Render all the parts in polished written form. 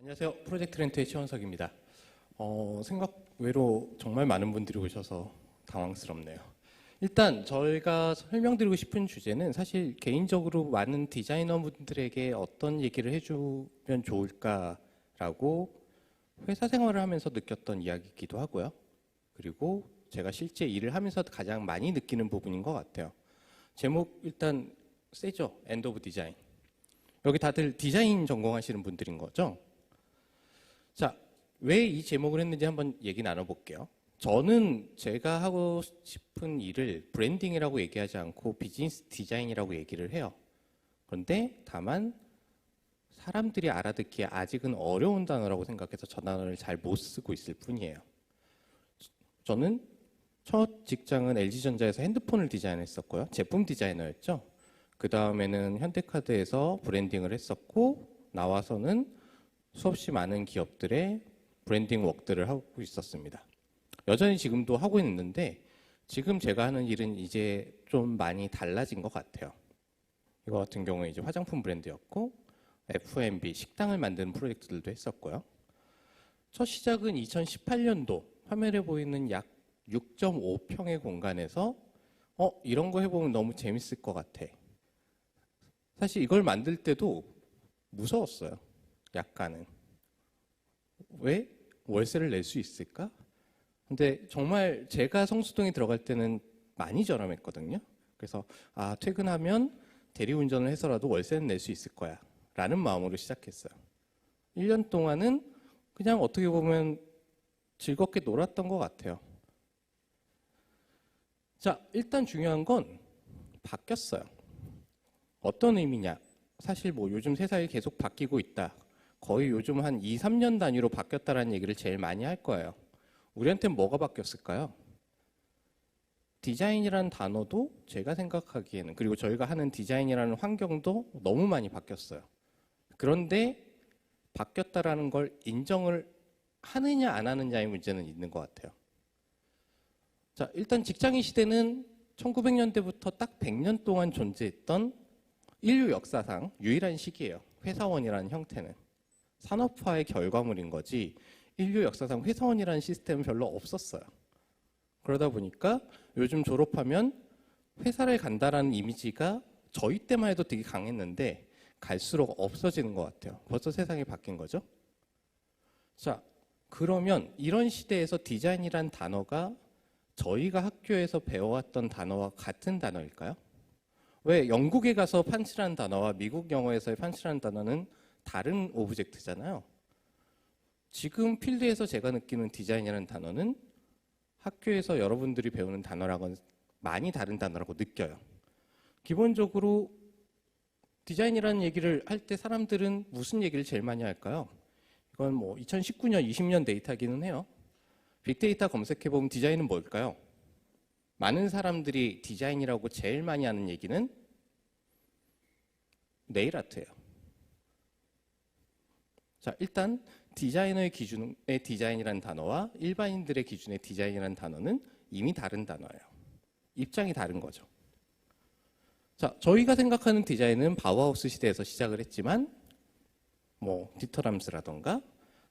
안녕하세요. 프로젝트 렌트의 최원석입니다. 생각 외로 정말 많은 분들이 오셔서 당황스럽네요. 일단 저희가 설명드리고 싶은 주제는 사실 개인적으로 많은 디자이너분들에게 어떤 얘기를 해주면 좋을까라고 회사 생활을 하면서 느꼈던 이야기이기도 하고요. 그리고 제가 실제 일을 하면서 가장 많이 느끼는 부분인 것 같아요. 제목 일단 세죠? 엔드 오브 디자인. 여기 다들 디자인 전공하시는 분들인 거죠? 자, 왜 이 제목을 했는지 한번 얘기 나눠볼게요. 저는 제가 하고 싶은 일을 브랜딩이라고 얘기하지 않고 비즈니스 디자인이라고 얘기를 해요. 그런데 다만 사람들이 알아듣기에 아직은 어려운 단어라고 생각해서 저 단어를 잘 못 쓰고 있을 뿐이에요. 저는 첫 직장은 LG전자에서 핸드폰을 디자인했었고요. 제품 디자이너였죠. 그 다음에는 현대카드에서 브랜딩을 했었고 나와서는 수없이 많은 기업들의 브랜딩 워크들을 하고 있었습니다. 여전히 지금도 하고 있는데 지금 제가 하는 일은 이제 좀 많이 달라진 것 같아요. 이거 같은 경우에 이제 화장품 브랜드였고 F&B 식당을 만드는 프로젝트들도 했었고요. 첫 시작은 2018년도 화면에 보이는 약 6.5평의 공간에서 이런 거 해보면 너무 재밌을 것 같아. 사실 이걸 만들 때도 무서웠어요. 약간은. 왜? 월세를 낼 수 있을까? 근데 정말 제가 성수동에 들어갈 때는 많이 저렴했거든요. 그래서 퇴근하면 대리운전을 해서라도 월세는 낼 수 있을 거야 라는 마음으로 시작했어요. 1년 동안은 그냥 어떻게 보면 즐겁게 놀았던 것 같아요. 자, 일단 중요한 건 바뀌었어요. 어떤 의미냐? 사실 뭐 요즘 세상이 계속 바뀌고 있다. 거의 요즘 한 2, 3년 단위로 바뀌었다라는 얘기를 제일 많이 할 거예요. 우리한테는 뭐가 바뀌었을까요? 디자인이라는 단어도 제가 생각하기에는 그리고 저희가 하는 디자인이라는 환경도 너무 많이 바뀌었어요. 그런데 바뀌었다라는 걸 인정을 하느냐 안 하느냐의 문제는 있는 것 같아요. 자, 일단 직장인 시대는 1900년대부터 딱 100년 동안 존재했던 인류 역사상 유일한 시기예요. 회사원이라는 형태는. 산업화의 결과물인 거지 인류 역사상 회사원이라는 시스템은 별로 없었어요. 그러다 보니까 요즘 졸업하면 회사를 간다라는 이미지가 저희 때만 해도 되게 강했는데 갈수록 없어지는 것 같아요. 벌써 세상이 바뀐 거죠. 자, 그러면 이런 시대에서 디자인이란 단어가 저희가 학교에서 배워왔던 단어와 같은 단어일까요? 왜 영국에 가서 펀치라는 단어와 미국 영어에서의 펀치라는 단어는 다른 오브젝트잖아요. 지금 필드에서 제가 느끼는 디자인이라는 단어는 학교에서 여러분들이 배우는 단어랑은 많이 다른 단어라고 느껴요. 기본적으로 디자인이라는 얘기를 할 때 사람들은 무슨 얘기를 제일 많이 할까요? 이건 뭐 2019년, 20년 데이터기는 해요. 빅데이터 검색해보면 디자인은 뭘까요? 많은 사람들이 디자인이라고 제일 많이 하는 얘기는 네일 아트예요. 자, 일단 디자이너의 기준의 디자인이라는 단어와 일반인들의 기준의 디자인이라는 단어는 이미 다른 단어예요. 입장이 다른 거죠. 자, 저희가 생각하는 디자인은 바우하우스 시대에서 시작을 했지만 뭐 디터람스라던가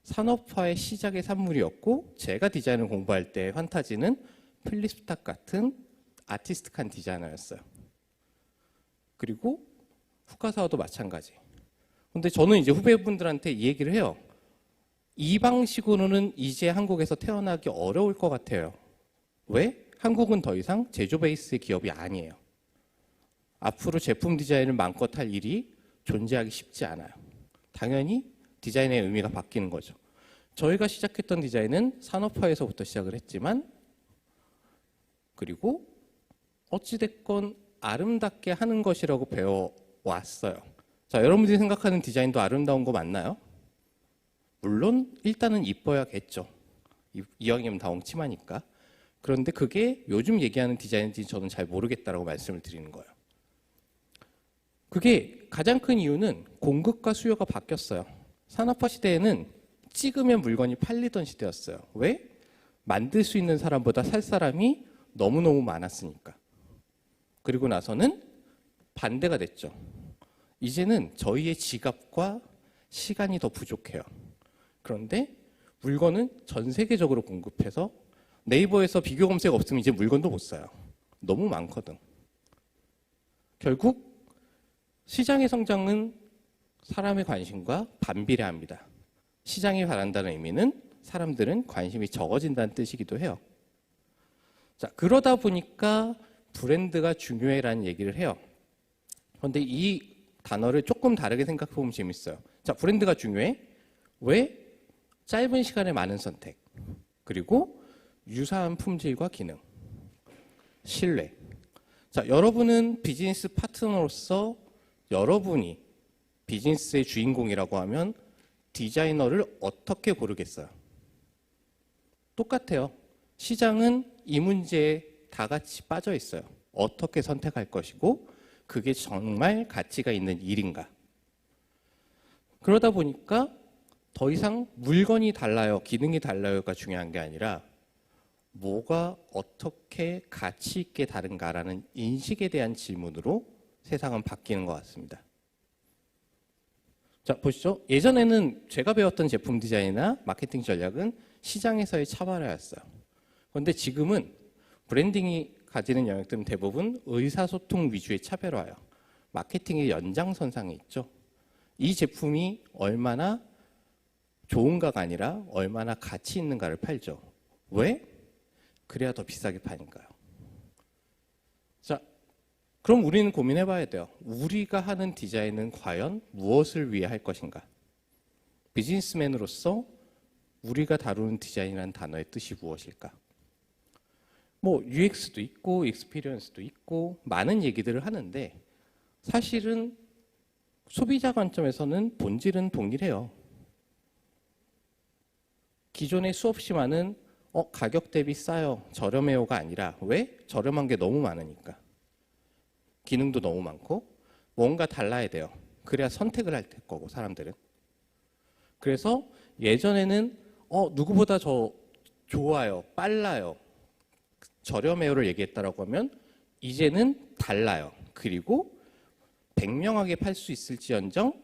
산업화의 시작의 산물이었고 제가 디자인을 공부할 때 환타지는 필립 스탁 같은 아티스틱한 디자이너였어요. 그리고 후카사와도 마찬가지. 근데 저는 이제 후배분들한테 이 얘기를 해요. 이 방식으로는 이제 한국에서 태어나기 어려울 것 같아요. 왜? 한국은 더 이상 제조 베이스의 기업이 아니에요. 앞으로 제품 디자인을 마음껏 할 일이 존재하기 쉽지 않아요. 당연히 디자인의 의미가 바뀌는 거죠. 저희가 시작했던 디자인은 산업화에서부터 시작을 했지만 그리고 어찌됐건 아름답게 하는 것이라고 배워왔어요. 자, 여러분들이 생각하는 디자인도 아름다운 거 맞나요? 물론 일단은 이뻐야겠죠. 이왕이면 다 엉치마니까. 그런데 그게 요즘 얘기하는 디자인인지 저는 잘 모르겠다라고 말씀을 드리는 거예요. 그게 가장 큰 이유는 공급과 수요가 바뀌었어요. 산업화 시대에는 찍으면 물건이 팔리던 시대였어요. 왜? 만들 수 있는 사람보다 살 사람이 너무너무 많았으니까. 그리고 나서는 반대가 됐죠. 이제는 저희의 지갑과 시간이 더 부족해요. 그런데 물건은 전 세계적으로 공급해서 네이버에서 비교 검색 없으면 이제 물건도 못 사요. 너무 많거든. 결국 시장의 성장은 사람의 관심과 반비례합니다. 시장이 바란다는 의미는 사람들은 관심이 적어진다는 뜻이기도 해요. 자, 그러다 보니까 브랜드가 중요해라는 얘기를 해요. 그런데 이 단어를 조금 다르게 생각해 보면 재밌어요. 자, 브랜드가 중요해? 왜? 짧은 시간에 많은 선택, 그리고 유사한 품질과 기능, 신뢰. 자, 여러분은 비즈니스 파트너로서 여러분이 비즈니스의 주인공이라고 하면 디자이너를 어떻게 고르겠어요? 똑같아요. 시장은 이 문제에 다 같이 빠져 있어요. 어떻게 선택할 것이고 그게 정말 가치가 있는 일인가. 그러다 보니까 더 이상 물건이 달라요, 기능이 달라요가 중요한 게 아니라 뭐가 어떻게 가치 있게 다른가라는 인식에 대한 질문으로 세상은 바뀌는 것 같습니다. 자, 보시죠. 예전에는 제가 배웠던 제품 디자인이나 마케팅 전략은 시장에서의 차별화였어요. 그런데 지금은 브랜딩이 가지는 영역들은 대부분 의사소통 위주의 차별화예요. 마케팅의 연장선상에 있죠. 이 제품이 얼마나 좋은가가 아니라 얼마나 가치 있는가를 팔죠. 왜? 그래야 더 비싸게 파니까요. 자, 그럼 우리는 고민해 봐야 돼요. 우리가 하는 디자인은 과연 무엇을 위해 할 것인가? 비즈니스맨으로서 우리가 다루는 디자인이라는 단어의 뜻이 무엇일까? 뭐 UX도 있고 익스피리언스도 있고 많은 얘기들을 하는데 사실은 소비자 관점에서는 본질은 동일해요. 기존에 수없이 많은 가격 대비 싸요, 저렴해요가 아니라 왜? 저렴한 게 너무 많으니까. 기능도 너무 많고 뭔가 달라야 돼요. 그래야 선택을 할 거고 사람들은. 그래서 예전에는 누구보다 저 좋아요, 빨라요, 저렴해요를 얘기했다라고 하면 이제는 달라요. 그리고 100명하게 팔 수 있을지언정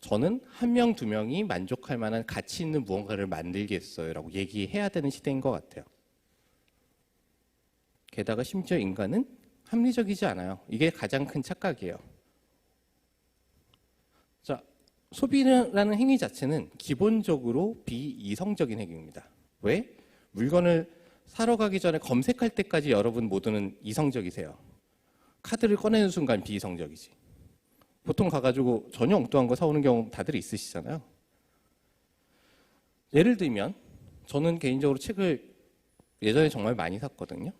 저는 한 명, 두 명이 만족할 만한 가치 있는 무언가를 만들겠어요 라고 얘기해야 되는 시대인 것 같아요. 게다가 심지어 인간은 합리적이지 않아요. 이게 가장 큰 착각이에요. 자, 소비라는 행위 자체는 기본적으로 비이성적인 행위입니다. 왜? 물건을 사러 가기 전에 검색할 때까지 여러분 모두는 이성적이세요. 카드를 꺼내는 순간 비이성적이지. 보통 가가지고 전혀 엉뚱한 거 사오는 경우 다들 있으시잖아요. 예를 들면 저는 개인적으로 책을 예전에 정말 많이 샀거든요.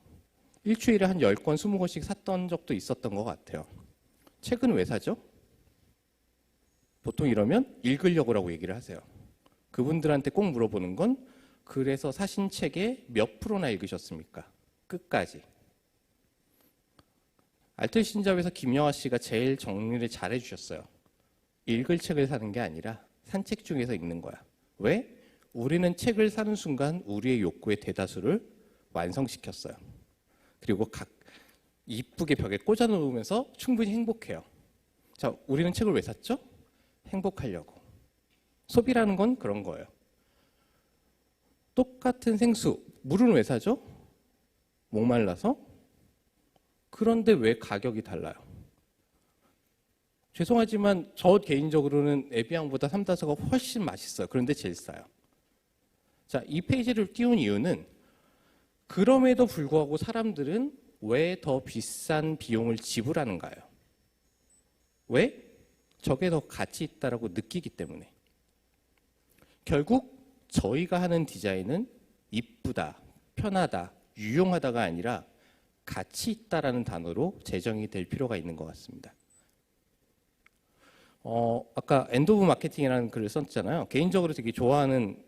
일주일에 한 10권, 20권씩 샀던 적도 있었던 것 같아요. 책은 왜 사죠? 보통 이러면 읽으려고라고 얘기를 하세요. 그분들한테 꼭 물어보는 건 그래서 사신 책의 몇 프로나 읽으셨습니까? 끝까지. 알뜰신잡에서 김영하 씨가 제일 정리를 잘 해주셨어요. 읽을 책을 사는 게 아니라 산 책 중에서 읽는 거야. 왜? 우리는 책을 사는 순간 우리의 욕구의 대다수를 완성시켰어요. 그리고 이쁘게 벽에 꽂아 놓으면서 충분히 행복해요. 자, 우리는 책을 왜 샀죠? 행복하려고. 소비라는 건 그런 거예요. 똑같은 생수, 물은 왜 사죠? 목말라서? 그런데 왜 가격이 달라요? 죄송하지만 저 개인적으로는 에비앙보다 삼다수가 훨씬 맛있어요. 그런데 제일 싸요. 자, 이 페이지를 띄운 이유는 그럼에도 불구하고 사람들은 왜 더 비싼 비용을 지불하는가요? 왜? 저게 더 가치 있다라고 느끼기 때문에. 결국 저희가 하는 디자인은 이쁘다, 편하다, 유용하다가 아니라 가치 있다라는 단어로 제정이 될 필요가 있는 것 같습니다. 아까 엔드 오브 마케팅이라는 글을 썼잖아요. 개인적으로 되게 좋아하는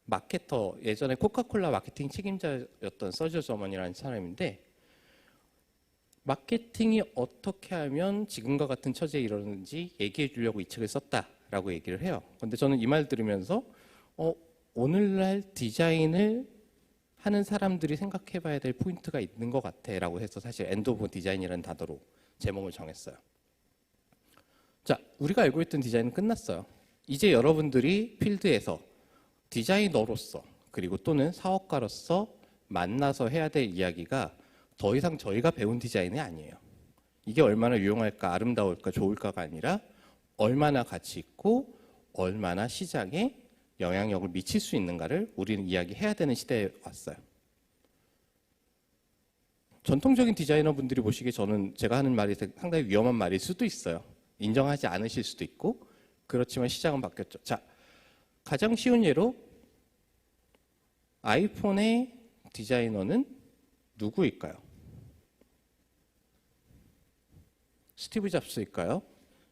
마케터, 예전에 코카콜라 마케팅 책임자였던 서지오 저먼이라는 사람인데 마케팅이 어떻게 하면 지금과 같은 처지에 이르는지 얘기해 주려고 이 책을 썼다라고 얘기를 해요. 그런데 저는 이 말 들으면서 오늘날 디자인을 하는 사람들이 생각해 봐야 될 포인트가 있는 것 같아 라고 해서 사실 엔드 오브 디자인이라는 단어로 제목을 정했어요. 자, 우리가 알고 있던 디자인은 끝났어요. 이제 여러분들이 필드에서 디자이너로서 그리고 또는 사업가로서 만나서 해야 될 이야기가 더 이상 저희가 배운 디자인이 아니에요. 이게 얼마나 유용할까, 아름다울까, 좋을까가 아니라 얼마나 가치 있고 얼마나 시장에 영향력을 미칠 수 있는가를 우리는 이야기해야 되는 시대에 왔어요. 전통적인 디자이너분들이 보시기에 저는 제가 하는 말이 상당히 위험한 말일 수도 있어요. 인정하지 않으실 수도 있고 그렇지만 시장은 바뀌었죠. 자, 가장 쉬운 예로 아이폰의 디자이너는 누구일까요? 스티브 잡스일까요?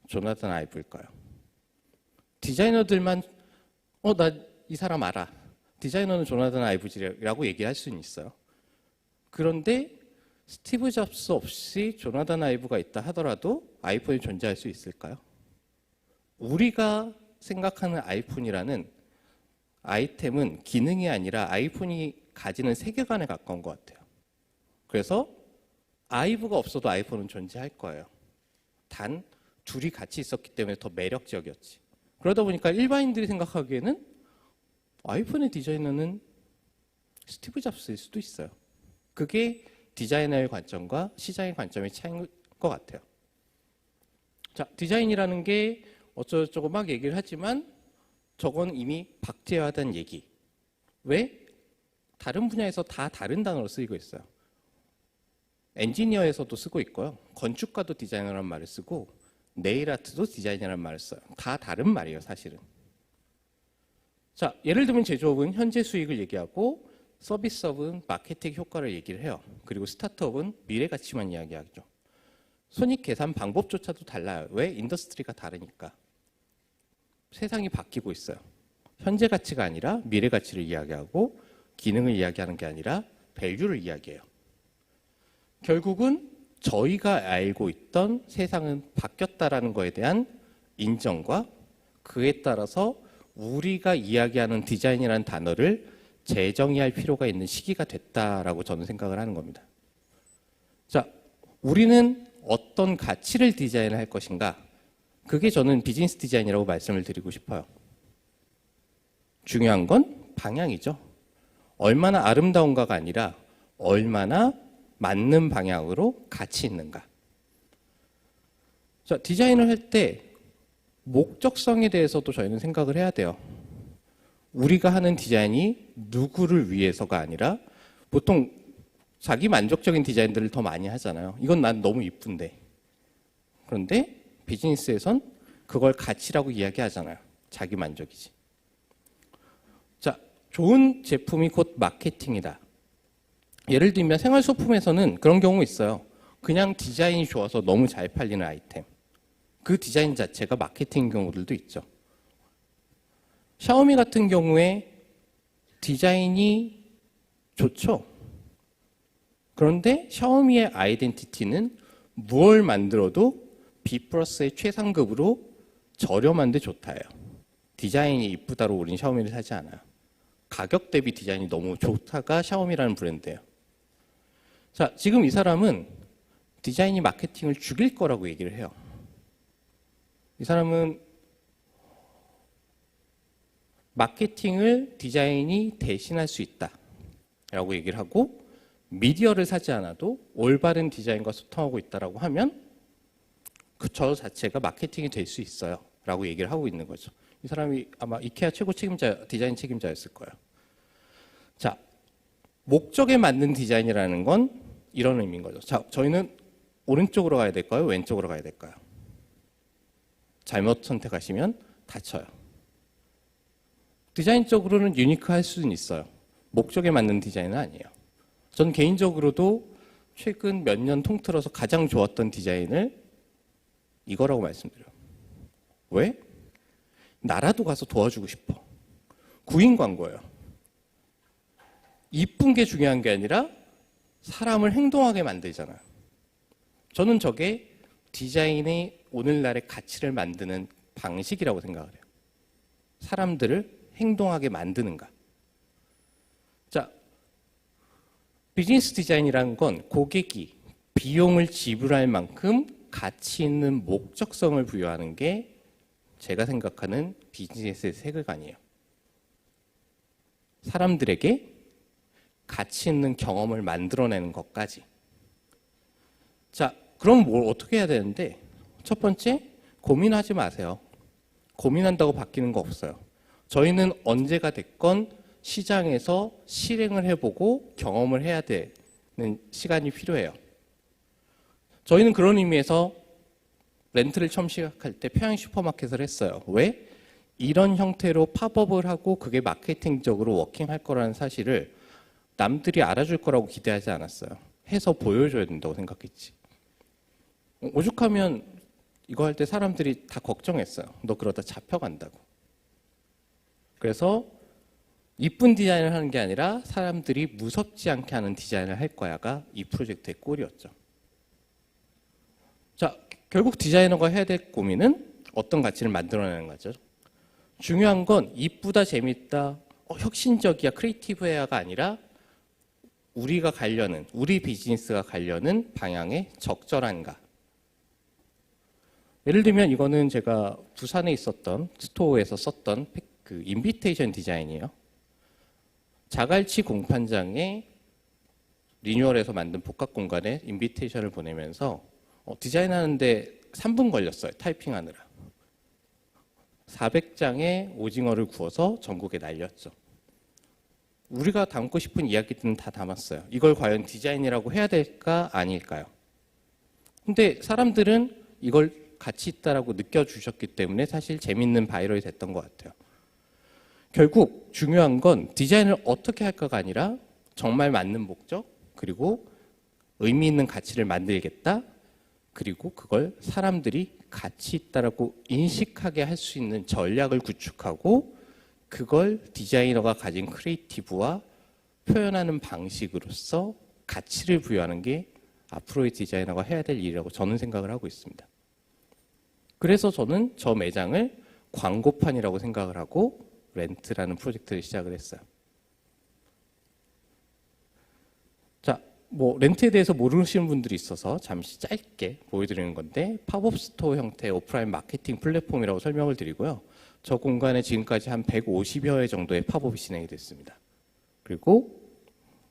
조나단 아이브일까요? 디자이너들만 나 이 사람 알아. 디자이너는 조나단 아이브라고 얘기할 수는 있어요. 그런데 스티브 잡스 없이 조나단 아이브가 있다 하더라도 아이폰이 존재할 수 있을까요? 우리가 생각하는 아이폰이라는 아이템은 기능이 아니라 아이폰이 가지는 세계관에 가까운 것 같아요. 그래서 아이브가 없어도 아이폰은 존재할 거예요. 단 둘이 같이 있었기 때문에 더 매력적이었지. 그러다 보니까 일반인들이 생각하기에는 아이폰의 디자이너는 스티브 잡스일 수도 있어요. 그게 디자이너의 관점과 시장의 관점의 차이인 것 같아요. 자, 디자인이라는 게 어쩌고저쩌고 막 얘기를 하지만 저건 이미 박제화된 얘기. 왜? 다른 분야에서 다 다른 단어로 쓰이고 있어요. 엔지니어에서도 쓰고 있고요. 건축가도 디자이너라는 말을 쓰고 네일 아트도 디자이너라는 말을 써요. 다 다른 말이에요, 사실은. 자, 예를 들면 제조업은 현재 수익을 얘기하고 서비스업은 마케팅 효과를 얘기를 해요. 그리고 스타트업은 미래 가치만 이야기하죠. 손익 계산 방법조차도 달라요. 왜? 인더스트리가 다르니까. 세상이 바뀌고 있어요. 현재 가치가 아니라 미래 가치를 이야기하고 기능을 이야기하는 게 아니라 밸류를 이야기해요. 결국은 저희가 알고 있던 세상은 바뀌었다라는 거에 대한 인정과 그에 따라서 우리가 이야기하는 디자인이라는 단어를 재정의할 필요가 있는 시기가 됐다라고 저는 생각을 하는 겁니다. 자, 우리는 어떤 가치를 디자인할 것인가? 그게 저는 비즈니스 디자인이라고 말씀을 드리고 싶어요. 중요한 건 방향이죠. 얼마나 아름다운가가 아니라 얼마나 맞는 방향으로 가치 있는가. 자, 디자인을 할 때 목적성에 대해서도 저희는 생각을 해야 돼요. 우리가 하는 디자인이 누구를 위해서가 아니라 보통 자기 만족적인 디자인들을 더 많이 하잖아요. 이건 난 너무 이쁜데. 그런데 비즈니스에선 그걸 가치라고 이야기하잖아요. 자기 만족이지. 자, 좋은 제품이 곧 마케팅이다. 예를 들면 생활소품에서는 그런 경우 있어요. 그냥 디자인이 좋아서 너무 잘 팔리는 아이템. 그 디자인 자체가 마케팅인 경우들도 있죠. 샤오미 같은 경우에 디자인이 좋죠. 그런데 샤오미의 아이덴티티는 무얼 만들어도 B 플러스의 최상급으로 저렴한데 좋다예요. 디자인이 이쁘다로 우린 샤오미를 사지 않아요. 가격 대비 디자인이 너무 좋다가 샤오미라는 브랜드예요. 자, 지금 이 사람은 디자인이 마케팅을 죽일 거라고 얘기를 해요. 이 사람은 마케팅을 디자인이 대신할 수 있다라고 얘기를 하고 미디어를 사지 않아도 올바른 디자인과 소통하고 있다라고 하면 저 자체가 마케팅이 될 수 있어요 라고 얘기를 하고 있는 거죠. 이 사람이 아마 이케아 최고 책임자, 디자인 책임자였을 거예요. 자, 목적에 맞는 디자인이라는 건 이런 의미인 거죠. 자, 저희는 오른쪽으로 가야 될까요? 왼쪽으로 가야 될까요? 잘못 선택하시면 다쳐요. 디자인적으로는 유니크할 수는 있어요. 목적에 맞는 디자인은 아니에요. 전 개인적으로도 최근 몇 년 통틀어서 가장 좋았던 디자인을 이거라고 말씀드려요. 왜? 나라도 가서 도와주고 싶어. 구인 광고예요. 이쁜 게 중요한 게 아니라 사람을 행동하게 만들잖아요. 저는 저게 디자인의 오늘날의 가치를 만드는 방식이라고 생각을 해요. 사람들을 행동하게 만드는가. 자, 비즈니스 디자인이라는 건 고객이 비용을 지불할 만큼 가치 있는 목적성을 부여하는 게 제가 생각하는 비즈니스의 세계관이에요. 사람들에게 가치 있는 경험을 만들어내는 것까지. 자, 그럼 뭘 어떻게 해야 되는데, 첫 번째, 고민하지 마세요. 고민한다고 바뀌는 거 없어요. 저희는 언제가 됐건 시장에서 실행을 해보고 경험을 해야 되는 시간이 필요해요. 저희는 그런 의미에서 렌트를 처음 시작할 때 평양 슈퍼마켓을 했어요. 왜? 이런 형태로 팝업을 하고 그게 마케팅적으로 워킹할 거라는 사실을 남들이 알아줄 거라고 기대하지 않았어요. 해서 보여줘야 된다고 생각했지. 오죽하면 이거 할 때 사람들이 다 걱정했어요. 너 그러다 잡혀간다고. 그래서 이쁜 디자인을 하는 게 아니라 사람들이 무섭지 않게 하는 디자인을 할 거야가 이 프로젝트의 꼴이었죠. 자, 결국 디자이너가 해야 될 고민은 어떤 가치를 만들어내는 거죠. 중요한 건 이쁘다, 재밌다, 혁신적이야, 크리에이티브해야가 아니라 우리가 가려는, 우리 비즈니스가 가려는 방향에 적절한가. 예를 들면 이거는 제가 부산에 있었던 스토어에서 썼던 그 인비테이션 디자인이에요. 자갈치 공판장에 리뉴얼해서 만든 복합 공간에 인비테이션을 보내면서 디자인하는데 3분 걸렸어요. 타이핑하느라. 400장의 오징어를 구워서 전국에 날렸죠. 우리가 담고 싶은 이야기들은 다 담았어요. 이걸 과연 디자인이라고 해야 될까 아닐까요? 근데 사람들은 이걸 가치 있다라고 느껴주셨기 때문에 사실 재밌는 바이럴이 됐던 것 같아요. 결국 중요한 건 디자인을 어떻게 할까가 아니라 정말 맞는 목적, 그리고 의미 있는 가치를 만들겠다, 그리고 그걸 사람들이 가치 있다라고 인식하게 할 수 있는 전략을 구축하고 그걸 디자이너가 가진 크리에이티브와 표현하는 방식으로서 가치를 부여하는 게 앞으로의 디자이너가 해야 될 일이라고 저는 생각을 하고 있습니다. 그래서 저는 저 매장을 광고판이라고 생각을 하고 렌트라는 프로젝트를 시작을 했어요. 자, 렌트에 대해서 모르시는 분들이 있어서 잠시 짧게 보여드리는 건데 팝업 스토어 형태의 오프라인 마케팅 플랫폼이라고 설명을 드리고요. 저 공간에 지금까지 한 150여 회 정도의 팝업이 진행이 됐습니다. 그리고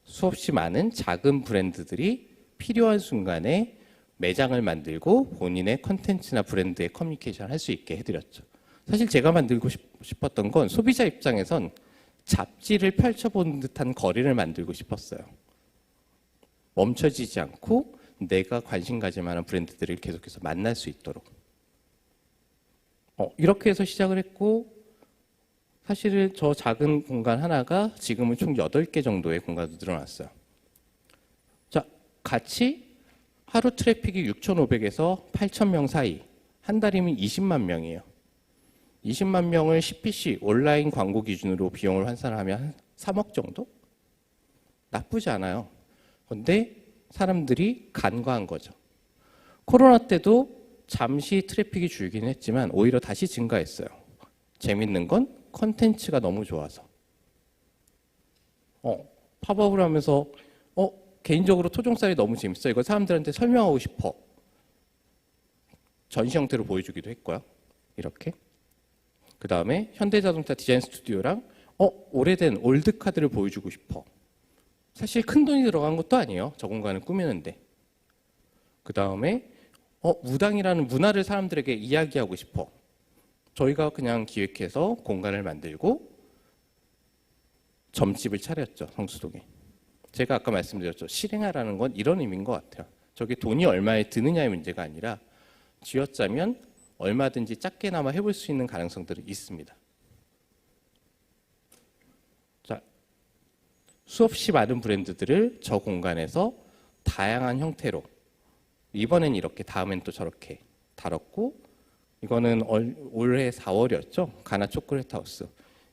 수없이 많은 작은 브랜드들이 필요한 순간에 매장을 만들고 본인의 컨텐츠나 브랜드의 커뮤니케이션을 할 수 있게 해드렸죠. 사실 제가 만들고 싶었던 건 소비자 입장에선 잡지를 펼쳐보는 듯한 거리를 만들고 싶었어요. 멈춰지지 않고 내가 관심 가질 만한 브랜드들을 계속해서 만날 수 있도록. 이렇게 해서 시작을 했고 사실은 저 작은 공간 하나가 지금은 총 8개 정도의 공간도 늘어났어요. 자, 같이 하루 트래픽이 6,500에서 8,000명 사이, 한 달이면 20만 명이에요. 20만 명을 CPC, 온라인 광고 기준으로 비용을 환산하면 한 3억 정도? 나쁘지 않아요. 그런데 사람들이 간과한 거죠. 코로나 때도 잠시 트래픽이 줄긴 했지만 오히려 다시 증가했어요. 재밌는 건 컨텐츠가 너무 좋아서. 팝업을 하면서 개인적으로 토종살이 너무 재밌어. 이거 사람들한테 설명하고 싶어. 전시 형태로 보여주기도 했고요. 이렇게. 그 다음에 현대자동차 디자인 스튜디오랑 오래된 올드카드를 보여주고 싶어. 사실 큰 돈이 들어간 것도 아니에요. 저 공간을 꾸미는데. 그 다음에 무당이라는 문화를 사람들에게 이야기하고 싶어. 저희가 그냥 기획해서 공간을 만들고 점집을 차렸죠. 성수동에. 제가 아까 말씀드렸죠. 실행하라는 건 이런 의미인 것 같아요. 저게 돈이 얼마에 드느냐의 문제가 아니라 쥐어짜면 얼마든지 작게나마 해볼 수 있는 가능성들이 있습니다. 자, 수없이 많은 브랜드들을 저 공간에서 다양한 형태로 이번엔 이렇게 다음엔 또 저렇게 다뤘고 이거는 올해 4월이었죠. 가나 초콜릿 하우스.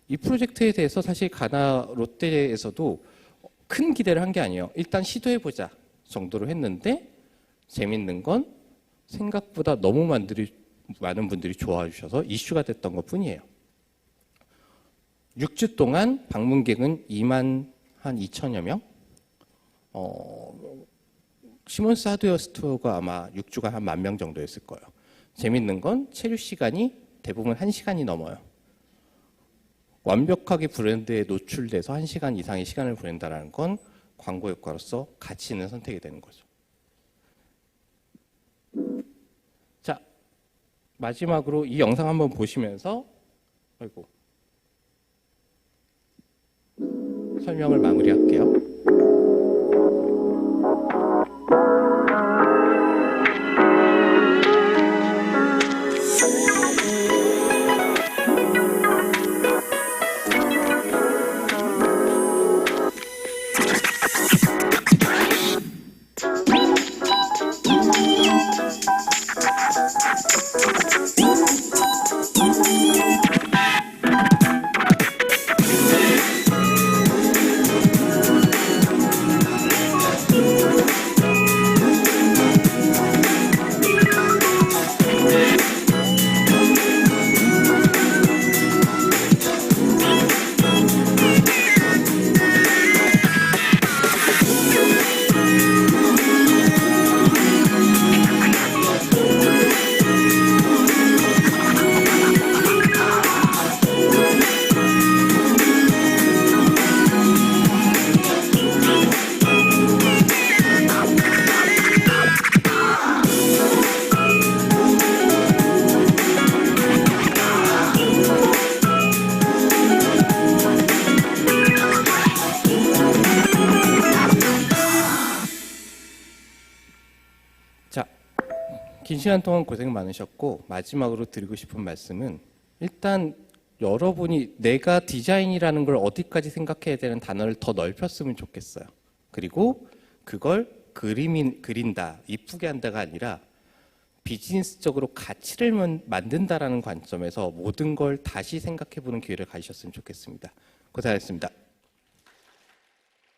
이 프로젝트에 대해서 사실 가나 롯데에서도 큰 기대를 한 게 아니에요. 일단 시도해보자 정도로 했는데 재밌는 건 생각보다 너무 많은 분들이 좋아해 주셔서 이슈가 됐던 것 뿐이에요. 6주 동안 방문객은 2만 한 2천여 명? 시몬스 하드웨어 스토어가 아마 6주간 한 10,000명 정도였을 거예요. 재밌는 건 체류 시간이 대부분 1시간이 넘어요. 완벽하게 브랜드에 노출돼서 1시간 이상의 시간을 보낸다는 건 광고 효과로서 가치 있는 선택이 되는 거죠. 자, 마지막으로 이 영상 한번 보시면서 설명을 마무리할게요. 긴 시간 동안 고생 많으셨고 마지막으로 드리고 싶은 말씀은 일단 여러분이 내가 디자인이라는 걸 어디까지 생각해야 되는 단어를 더 넓혔으면 좋겠어요. 그리고 그걸 그린다, 이쁘게 한다가 아니라 비즈니스적으로 가치를 만든다라는 관점에서 모든 걸 다시 생각해보는 기회를 가지셨으면 좋겠습니다. 고생하셨습니다.